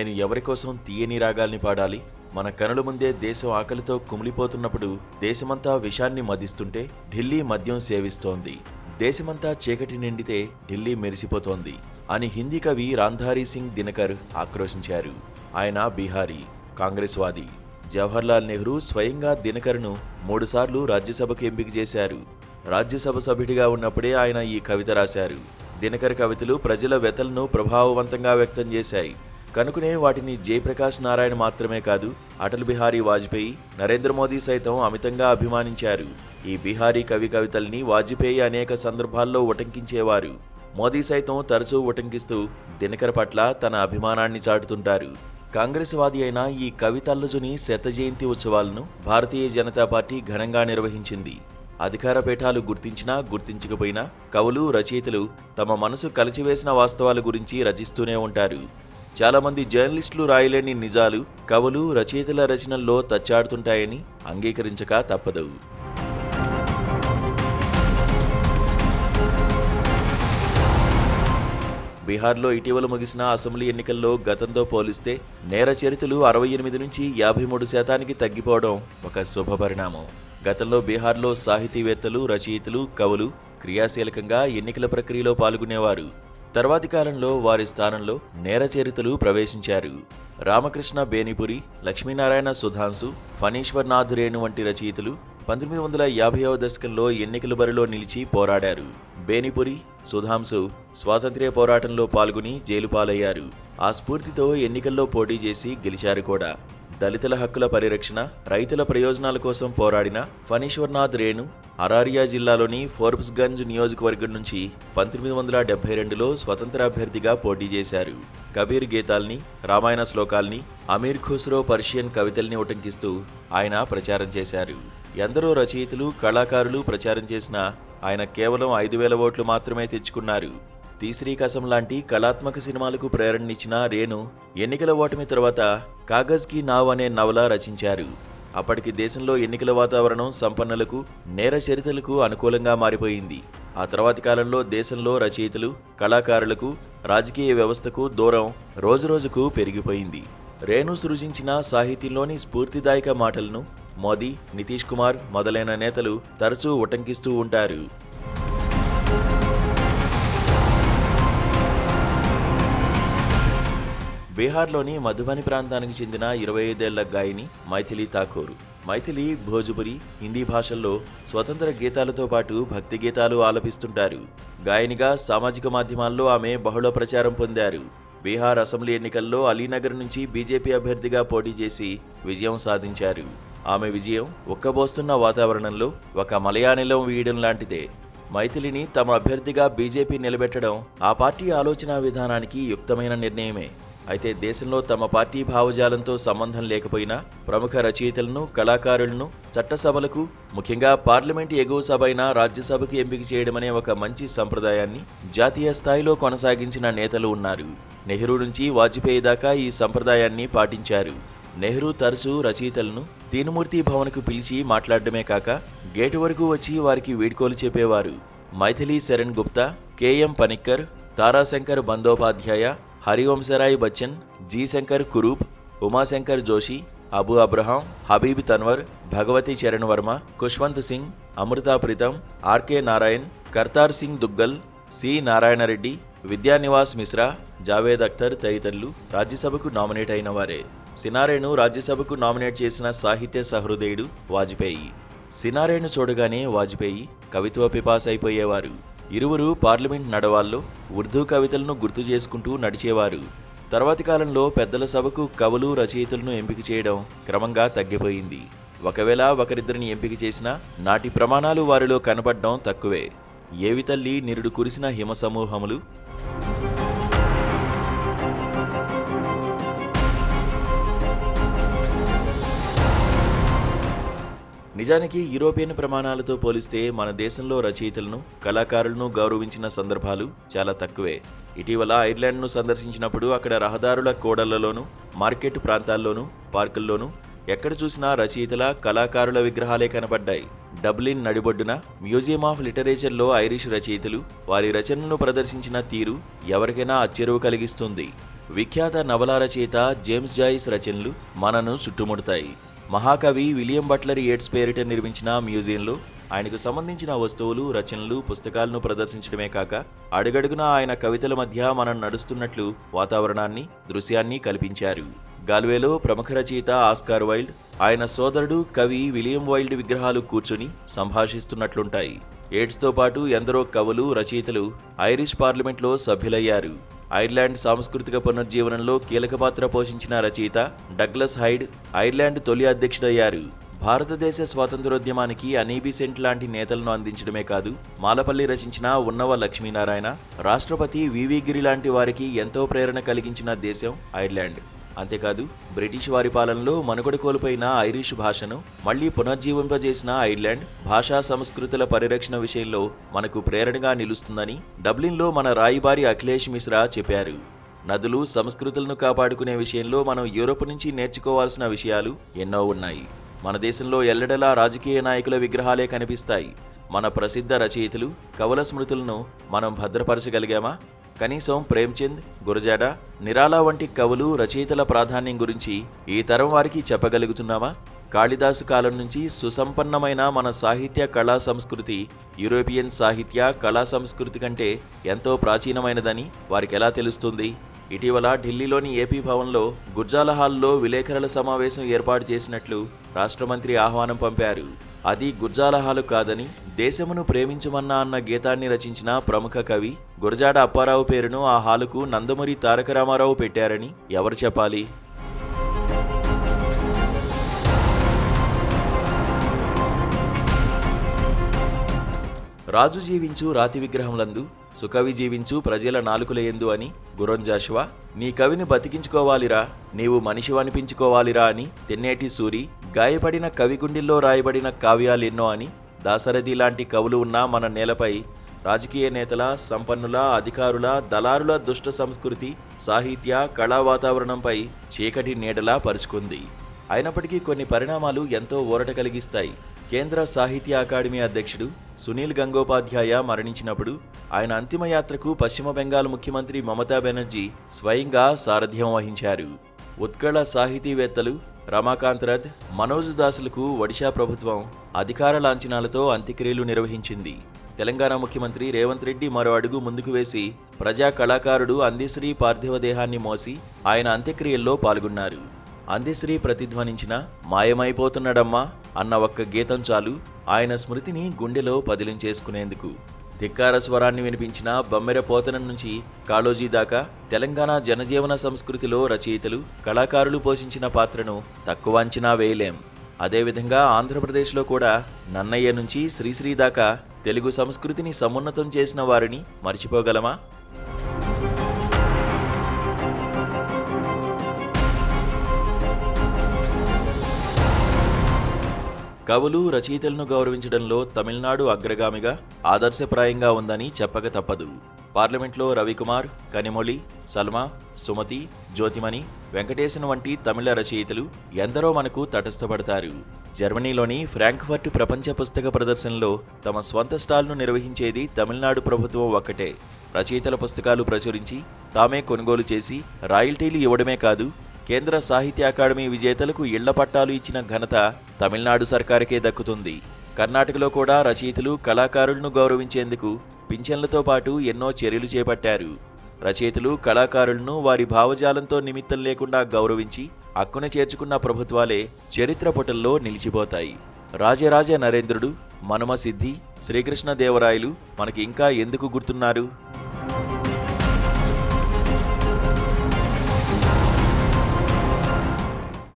నేను ఎవరి కోసం తీయని రాగాల్ని పాడాలి? మన కనుల ముందే దేశం ఆకలితో కుమిలిపోతున్నప్పుడు దేశమంతా విషాన్ని మదిస్తుంటే ఢిల్లీ మద్యం సేవిస్తోంది. దేశమంతా చీకటి నిండితే ఢిల్లీ మెరిసిపోతోంది అని హిందీ కవి రాంధారీ సింగ్ దినకర్ ఆక్రోశించారు. ఆయన బీహారీ, కాంగ్రెస్ వాది. జవహర్లాల్ నెహ్రూ స్వయంగా దినకర్ను 3 సార్లు రాజ్యసభకు ఎంపిక చేశారు. రాజ్యసభ సభ్యుడిగా ఉన్నప్పుడే ఆయన ఈ కవిత రాశారు. దినకర్ కవితలు ప్రజల వ్యతలను ప్రభావవంతంగా వ్యక్తం చేశాయి. కనుకనే వాటిని జయప్రకాష్ నారాయణ మాత్రమే కాదు, అటల్ బిహారీ వాజ్పేయి, నరేంద్ర మోదీ సైతం అమితంగా అభిమానించారు. ఈ బిహారీ కవి కవితల్ని వాజ్పేయి అనేక సందర్భాల్లో ఉటంకించేవారు. మోదీ సైతం తరచూ ఉటంకిస్తూ దినకర్ పట్ల తన అభిమానాన్ని చాటుతుంటారు. కాంగ్రెస్ వాది అయిన ఈ కవితల్లజుని శత జయంతి ఉత్సవాలను భారతీయ జనతా పార్టీ ఘనంగా నిర్వహించింది. అధికార పీఠాలు గుర్తించినా గుర్తించకపోయినా కవులు, రచయితలు తమ మనసు కలిచివేసిన వాస్తవాల గురించి రచిస్తూనే ఉంటారు. చాలామంది జర్నలిస్టులు రాయలేని నిజాలు కవులు, రచయితల రచనల్లో తచ్చాడుతుంటాయని అంగీకరించక తప్పదు. బీహార్లో ఇటీవల ముగిసిన అసెంబ్లీ ఎన్నికల్లో గతంతో పోలిస్తే నేర చరిత్రలు 68 నుంచి 53% తగ్గిపోవడం ఒక శుభపరిణామం. గతంలో బీహార్లో సాహితీవేత్తలు, రచయితలు, కవులు క్రియాశీలకంగా ఎన్నికల ప్రక్రియలో పాల్గొనేవారు. తర్వాతి కాలంలో వారి స్థానంలో నేర చరిత్రలు ప్రవేశించారు. రామకృష్ణ బేనిపురి, లక్ష్మీనారాయణ సుధాంశు, ఫణీశ్వర్నాథ్ రేణు వంటి రచయితలు 1950వ దశకంలో ఎన్నికల బరిలో నిలిచి పోరాడారు. బేనిపురి, సుధాంశు స్వాతంత్ర్య పోరాటంలో పాల్గొని జైలు పాలయ్యారు. ఆ స్ఫూర్తితో ఎన్నికల్లో పోటీ చేసి గెలిచారు కూడా. దళితుల హక్కుల పరిరక్షణ, రైతుల ప్రయోజనాల కోసం పోరాడిన ఫణీశ్వర్నాథ్ రేణు అరారియా జిల్లాలోని ఫోర్బ్స్గంజ్ నియోజకవర్గం నుంచి 1972లో స్వతంత్ర అభ్యర్థిగా పోటీ చేశారు. కబీర్ గీతాల్ని, రామాయణ శ్లోకాల్ని, అమీర్ ఖుస్రో పర్షియన్ కవితల్ని ఉటంకిస్తూ ఆయన ప్రచారం చేశారు. ఎందరో రచయితలు, కళాకారులు ప్రచారం చేసినా ఆయన కేవలం 5,000 ఓట్లు మాత్రమే తెచ్చుకున్నారు. తీశ్రీ కసం లాంటి కళాత్మక సినిమాలకు ప్రేరణనిచ్చిన రేణు ఎన్నికల ఓటమి తర్వాత కాగజ్ కి నావ్ అనే నవల రచించారు. అప్పటికి దేశంలో ఎన్నికల వాతావరణం సంపన్నులకు, నేర చరిత్రలకు అనుకూలంగా మారిపోయింది. ఆ తర్వాతి కాలంలో దేశంలో రచయితలు, కళాకారులకు, రాజకీయ వ్యవస్థకు దూరం రోజురోజుకు పెరిగిపోయింది. రేణు సృజించిన సాహిత్యంలోని స్ఫూర్తిదాయక మాటలను మోదీ, నితీష్ కుమార్ మొదలైన నేతలు తరచూ ఉటంకిస్తూ ఉంటారు. బీహార్లోని మధుబని ప్రాంతానికి చెందిన 25 ఏళ్ల గాయని మైథిలి ఠాకూర్. మైథిలి భోజ్పురి, హిందీ భాషల్లో స్వతంత్ర గీతాలతో పాటు భక్తి గీతాలు ఆలపిస్తుంటారు. గాయనిగా సామాజిక మాధ్యమాల్లో ఆమె బహుళ ప్రచారం పొందారు. బీహార్ అసెంబ్లీ ఎన్నికల్లో అలీనగర్ నుంచి బీజేపీ అభ్యర్థిగా పోటీ చేసి విజయం సాధించారు. ఆమె విజయం ఉక్కబోస్తున్న వాతావరణంలో ఒక మలయానిలం వీయడం లాంటిదే. మైథిలిని తమ అభ్యర్థిగా బీజేపీ నిలబెట్టడం ఆ పార్టీ ఆలోచన విధానానికి యుక్తమైన నిర్ణయమే. అయితే దేశంలో తమ పార్టీ భావజాలంతో సంబంధం లేకపోయినా ప్రముఖ రచయితలను, కళాకారులను చట్టసభలకు, ముఖ్యంగా పార్లమెంటు ఎగువ సభ అయిన రాజ్యసభకు ఎంపిక చేయడమనే ఒక మంచి సంప్రదాయాన్ని జాతీయ స్థాయిలో కొనసాగించిన నేతలు ఉన్నారు. నెహ్రూ నుంచి వాజ్పేయి దాకా ఈ సంప్రదాయాన్ని పాటించారు. నెహ్రూ తరచూ రచయితలను తీన్మూర్తి భవన్కు పిలిచి మాట్లాడడమే కాక గేటు వరకు వచ్చి వారికి వీడ్కోలు చెప్పేవారు. మైథిలి శరణ్ గుప్తా, కెఎం పనిక్కర్, తారాశంకర్ బందోపాధ్యాయ, హరివంశరాయ్ బచ్చన్, జీ శంకర్ కురూప్, ఉమాశంకర్ జోషి, అబు అబ్రహాం, హబీబ్ తన్వర్, భగవతి చరణ్ వర్మ, ఖుష్వంత్ సింగ్, అమృతా ప్రీతం, ఆర్కే నారాయణ్, కర్తార్ సింగ్ దుగ్గల్, సి నారాయణరెడ్డి, విద్యానివాస్ మిశ్రా, జావేద్ అఖ్తర్ తదితరులు రాజ్యసభకు నామినేట్ అయిన వారే. సినారేను రాజ్యసభకు నామినేట్ చేసిన సాహిత్య సహృదయుడు వాజ్పేయి. సినారేను చూడగానే వాజ్పేయి కవిత్వ పిపాస అయిపోయేవారు. ఇరువురు పార్లమెంట్ నడవాల్లో ఉర్దూ కవితలను గుర్తు చేసుకుంటూ నడిచేవారు. తర్వాతి కాలంలో పెద్దల సభకు కవులు, రచయితలను ఎంపిక చేయడం క్రమంగా తగ్గిపోయింది. ఒకవేళ ఒకరిద్దరిని ఎంపిక చేసినా నాటి ప్రమాణాలు వారిలో కనపడడం తక్కువే. ఏవి తల్లి నిరుడు కురిసిన హిమ సమూహములు. నిజానికి యూరోపియన్ ప్రమాణాలతో పోలిస్తే మన దేశంలో రచయితలను, కళాకారులను గౌరవించిన సందర్భాలు చాలా తక్కువే. ఇటీవల ఐర్లాండ్ను సందర్శించినప్పుడు అక్కడ రహదారుల కూడళ్లలోనూ, మార్కెట్ ప్రాంతాల్లోనూ, పార్కుల్లోనూ ఎక్కడ చూసినా రచయితల, కళాకారుల విగ్రహాలే కనపడ్డాయి. డబ్లిన్ నడిబొడ్డున మ్యూజియం ఆఫ్ లిటరేచర్లో ఐరిష్ రచయితలు వారి రచనలను ప్రదర్శించిన తీరు ఎవరికైనా ఆశ్చర్యం కలిగిస్తుంది. విఖ్యాత నవల రచయిత జేమ్స్ జాయిస్ రచనలు మనను చుట్టుముడతాయి. మహాకవి విలియం బట్లర్ యేట్స్ పేరిట నిర్మించిన మ్యూజియంలో ఆయనకు సంబంధించిన వస్తువులు, రచనలు, పుస్తకాలను ప్రదర్శించడమే కాక అడుగడుగునా ఆయన కవితల మధ్య మనం నడుస్తున్నట్లు వాతావరణాన్ని, దృశ్యాన్ని కల్పించారు. గాల్వేలో ప్రముఖ రచయిత ఆస్కార్ వైల్డ్, ఆయన సోదరుడు కవి విలియం వైల్డ్ విగ్రహాలు కూర్చుని సంభాషిస్తున్నట్లుంటాయి. యేట్స్తో పాటు ఎందరో కవులు, రచయితలు ఐరిష్ పార్లమెంట్లో సభ్యులయ్యారు. ఐర్లాండ్ సాంస్కృతిక పునరుజ్జీవనంలో కీలక పాత్ర పోషించిన రచయిత డగ్లస్ హైడ్ ఐర్లాండ్ తొలి అధ్యక్షుడయ్యారు. భారతదేశ స్వాతంత్రోద్యమానికి అనీ బీసెంట్ లాంటి నేతలను అందించడమే కాదు, మాలపల్లి రచించిన ఉన్నవ లక్ష్మీనారాయణ, రాష్ట్రపతి వివి గిరి లాంటి వారికి ఎంతో ప్రేరణ కలిగించిన దేశం ఐర్లాండ్. అంతేకాదు, బ్రిటిష్ వారి పాలనలో మనుగడ కోల్పోయిన ఐరిష్ భాషను మళ్లీ పునర్జీవింపజేసిన ఐర్లాండ్ భాషా సంస్కృతుల పరిరక్షణ విషయంలో మనకు ప్రేరణగా నిలుస్తుందని డబ్లిన్లో మన రాయబారి అఖిలేష్ మిశ్రా చెప్పారు. నదులు, సంస్కృతులను కాపాడుకునే విషయంలో మనం యూరోప్ నుంచి నేర్చుకోవాల్సిన విషయాలు ఎన్నో ఉన్నాయి. మన దేశంలో ఎల్లడలా రాజకీయ నాయకుల విగ్రహాలే కనిపిస్తాయి. మన ప్రసిద్ధ రచయితలు, కవుల స్మృతులను మనం భద్రపరచగలిగామా? కనీసం ప్రేమ్చంద్, గురజాడ, నిరాలా వంటి కవులు, రచయితల ప్రాధాన్యం గురించి ఈ తరం వారికి చెప్పగలుగుతున్నామా? కాళిదాసు కాలం నుంచి సుసంపన్నమైన మన సాహిత్య కళా సంస్కృతి యూరోపియన్ సాహిత్య కళా సంస్కృతి కంటే ఎంతో ప్రాచీనమైనదని వారికి ఎలా తెలుస్తుంది? ఇటీవల ఢిల్లీలోని ఏపీ భవన్లో గుర్జాల హాల్లో విలేకరుల సమావేశం ఏర్పాటు చేసినట్లు రాష్ట్ర మంత్రి ఆహ్వానం పంపారు. అది గుర్జాల హాలు కాదని, దేశమును ప్రేమించమన్నా అన్న గీతాన్ని రచించిన ప్రముఖ కవి గురజాడ అప్పారావు పేరును ఆ హాలుకు నందమూరి తారక రామారావు పెట్టారని ఎవరు చెప్పాలి? రాజు జీవించు రాతి విగ్రహంలందు, సుకవి జీవించు ప్రజల నాలుకలయందు అని గురోన్ జాషువా, నీ కవిని బతికించుకోవాలిరా, నీవు మనిషి అనిపించుకోవాలిరా అని తెన్నేటి సూరి, గాయపడిన కవి గుండెల్లో రాయబడిన కావ్యాలెన్నో అని దాశరథి లాంటి కవులు ఉన్న మన నేలపై రాజకీయ నేతల, సంపన్నుల, అధికారుల, దళారుల దుష్ట సంస్కృతి సాహిత్య కళా వాతావరణంపై చీకటి నీడలా పరుచుకుంది. అయినప్పటికీ కొన్ని పరిణామాలు ఎంతో ఊరట కలిగిస్తాయి. కేంద్ర సాహిత్య అకాడమీ అధ్యక్షుడు సునీల్ గంగోపాధ్యాయ మరణించినప్పుడు ఆయన అంతిమయాత్రకు పశ్చిమ బెంగాల్ ముఖ్యమంత్రి మమతా బెనర్జీ స్వయంగా సారథ్యం వహించారు. ఉత్కళ సాహితీవేత్తలు రమాకాంత్ రథ్, మనోజ్ దాసులకు ఒడిశా ప్రభుత్వం అధికార లాంఛనాలతో అంత్యక్రియలు నిర్వహించింది. తెలంగాణ ముఖ్యమంత్రి రేవంత్ రెడ్డి మరో అడుగు ముందుకు వేసి ప్రజా కళాకారుడు అందెశ్రీ పార్థివ దేహాన్ని మోసి ఆయన అంత్యక్రియల్లో పాల్గొన్నారు. అందెశ్రీ ప్రతిధ్వనించిన మాయమైపోతున్నాడమ్మా అన్న ఒక్క గీతం చాలు ఆయన స్మృతిని గుండెలో పదిలించేసుకునేందుకు. ధిక్కార స్వరాన్ని వినిపించిన బమ్మెర పోతనం నుంచి కాళోజీ దాకా తెలంగాణ జనజీవన సంస్కృతిలో రచయితలు, కళాకారులు పోషించిన పాత్రను తక్కువ అంచనా వేయలేం. అదేవిధంగా ఆంధ్రప్రదేశ్లో కూడా నన్నయ్య నుంచి శ్రీశ్రీ దాకా తెలుగు సంస్కృతిని సమున్నతం చేసిన వారిని మర్చిపోగలమా? కవులు, రచయితలను గౌరవించడంలో తమిళనాడు అగ్రగామిగా, ఆదర్శప్రాయంగా ఉందని చెప్పక తప్పదు. పార్లమెంట్లో రవికుమార్, కనిమొళి, సల్మా, సుమతి, జ్యోతిమణి, వెంకటేశన్ వంటి తమిళ రచయితలు ఎందరో మనకు తటస్థపడతారు. జర్మనీలోని ఫ్రాంక్ఫర్ట్ ప్రపంచ పుస్తక ప్రదర్శనలో తమ స్వంత స్టాల్ను నిర్వహించేది తమిళనాడు ప్రభుత్వం ఒక్కటే. రచయితల పుస్తకాలు ప్రచురించి తామే కొనుగోలు చేసి రాయల్టీలు ఇవ్వడమే కాదు, కేంద్ర సాహిత్య అకాడమీ విజేతలకు ఇళ్ల పట్టాలు ఇచ్చిన ఘనత తమిళనాడు సర్కారుకే దక్కుతుంది. కర్ణాటకలో కూడా రచయితలు, కళాకారులను గౌరవించేందుకు పింఛన్లతో పాటు ఎన్నో చర్యలు చేపట్టారు. రచయితలు, కళాకారులను వారి భావజాలంతో నిమిత్తం లేకుండా గౌరవించి హక్కున చేర్చుకున్న ప్రభుత్వాలే చరిత్ర పుటల్లో నిలిచిపోతాయి. రాజరాజ నరేంద్రుడు, మనుమ సిద్ధి, శ్రీకృష్ణదేవరాయలు మనకి ఇంకా ఎందుకు గుర్తున్నారు?